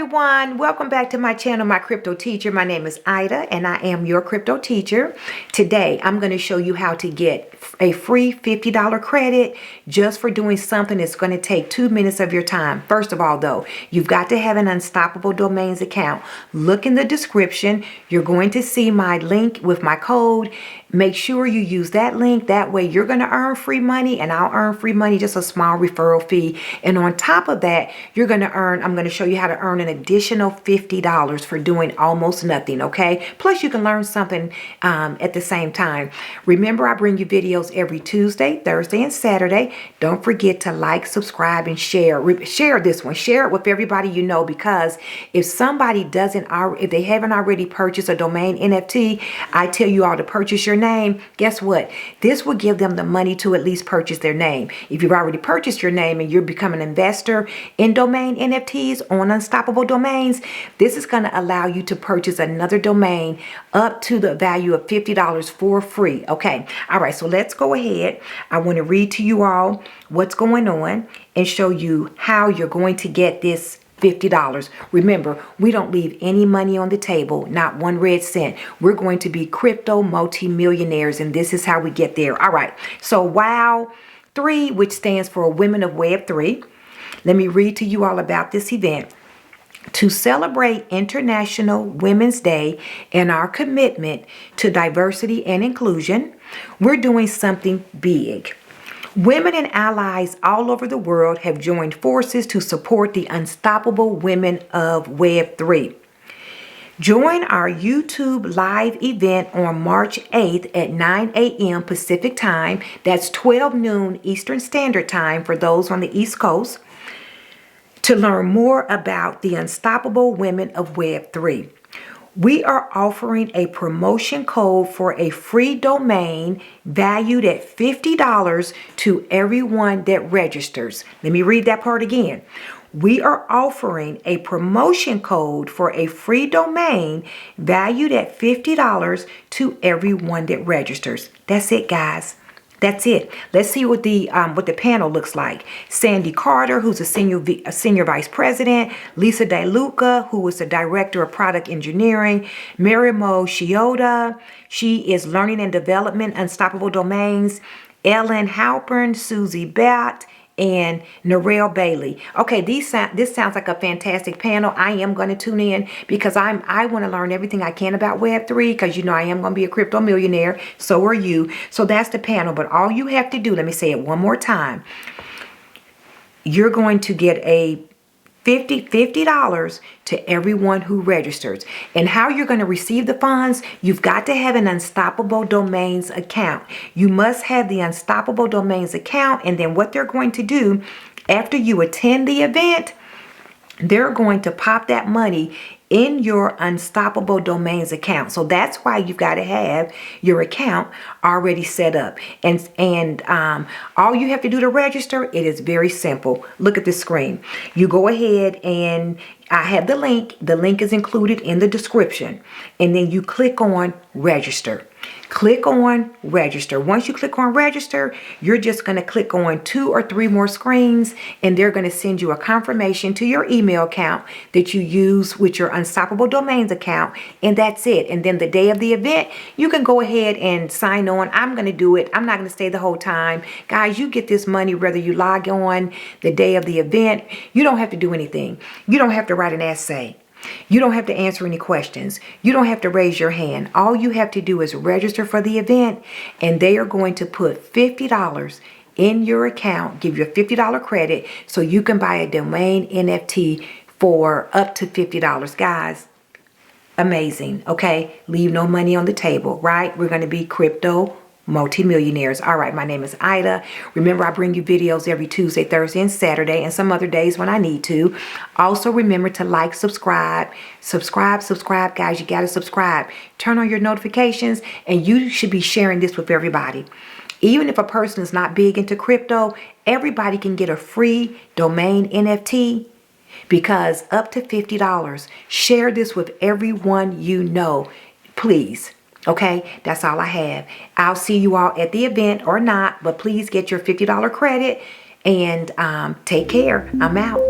everyone, welcome back to my channel, My Crypto Teacher. My name is Ida and I am your crypto teacher. Today I'm going to show you how to get a free $50 credit just for doing something that's going to take 2 minutes of your time. First of all though, you've got to have an Unstoppable Domains account. Look in the description. You're going to see my link with my code. Make sure you use that link. That way you're going to earn free money and I'll earn free money, just a small referral fee. And on top of that, you're going to earn, I'm going to show you how to earn an additional $50 for doing almost nothing, okay? Plus you can learn something at the same time. Remember, I bring you videos every Tuesday, Thursday, and Saturday. Don't forget to like, subscribe, and share. Share this one. Share it with everybody you know, because if somebody doesn't, if they haven't already purchased a domain NFT, I tell you all to purchase your name. Guess what? This will give them the money to at least purchase their name. If you've already purchased your name and you're becoming an investor in domain NFTs on Unstoppable Domains, this is going to allow you to purchase another domain up to the value of $50 for free. Okay. All right. So let's go ahead. I want to read to you all what's going on and show you how you're going to get this $50. Remember, we don't leave any money on the table, not one red cent. We're going to be crypto multi-millionaires, and this is how we get there. All right. So WOW 3, which stands for Women of Web 3. Let me read to you all about this event. To celebrate International Women's Day and our commitment to diversity and inclusion, we're doing something big. Women and allies all over the world have joined forces to support the unstoppable women of Web 3. Join our YouTube live event on March 8th at 9 a.m. Pacific time. That's 12 noon Eastern Standard Time for those on the East Coast, to learn more about the unstoppable women of Web 3. We are offering a promotion code for a free domain valued at $50 to everyone that registers. Let me read that part again. We are offering a promotion code for a free domain valued at $50 to everyone that registers. That's it, guys. That's it. Let's see what the panel looks like. Sandy Carter, who's a senior vice president. Lisa DeLuca, who is the director of product engineering. Marimo Shioda, she is learning and development, Unstoppable Domains. Ellen Halpern, Susie Batt, and Narelle Bailey. Okay, this sounds like a fantastic panel. I am going to tune in because I want to learn everything I can about Web3, because you know I am going to be a crypto millionaire. So are you. So that's the panel. But all you have to do, let me say it one more time. You're going to get a $50 to everyone who registers. And how you're going to receive the funds, you've got to have an Unstoppable Domains account. You must have the Unstoppable Domains account. And then what they're going to do after you attend the event, they're going to pop that money in your Unstoppable Domains account. So that's why you've got to have your account already set up. And all you have to do to register, it is very simple. Look at the screen. You go ahead and I have the link. The link is included in the description. And then you click on register. Click on register. Once you click on register, you're just going to click on 2 or 3 more screens, and they're going to send you a confirmation to your email account that you use with your Unstoppable Domains account, and that's it. And then the day of the event, you can go ahead and sign on. I'm going to do it. I'm not going to stay the whole time. Guys, you get this money whether you log on the day of the event. You don't have to do anything. You don't have to write an essay. You don't have to answer any questions. You don't have to raise your hand. All you have to do is register for the event, and they are going to put $50 in your account, give you a $50 credit so you can buy a domain NFT for up to $50. Guys, amazing. Okay, leave no money on the table, right? We're going to be crypto multi-millionaires. All right, my name is Ida. Remember, I bring you videos every Tuesday, Thursday, and Saturday, and some other days when I need to. Also, remember to like, subscribe, guys. You got to subscribe. Turn on your notifications, and you should be sharing this with everybody. Even if a person is not big into crypto, everybody can get a free domain NFT, because up to $50. Share this with everyone you know, please. Okay, that's all I have. I'll see you all at the event or not, but please get your $50 credit and take care. I'm out.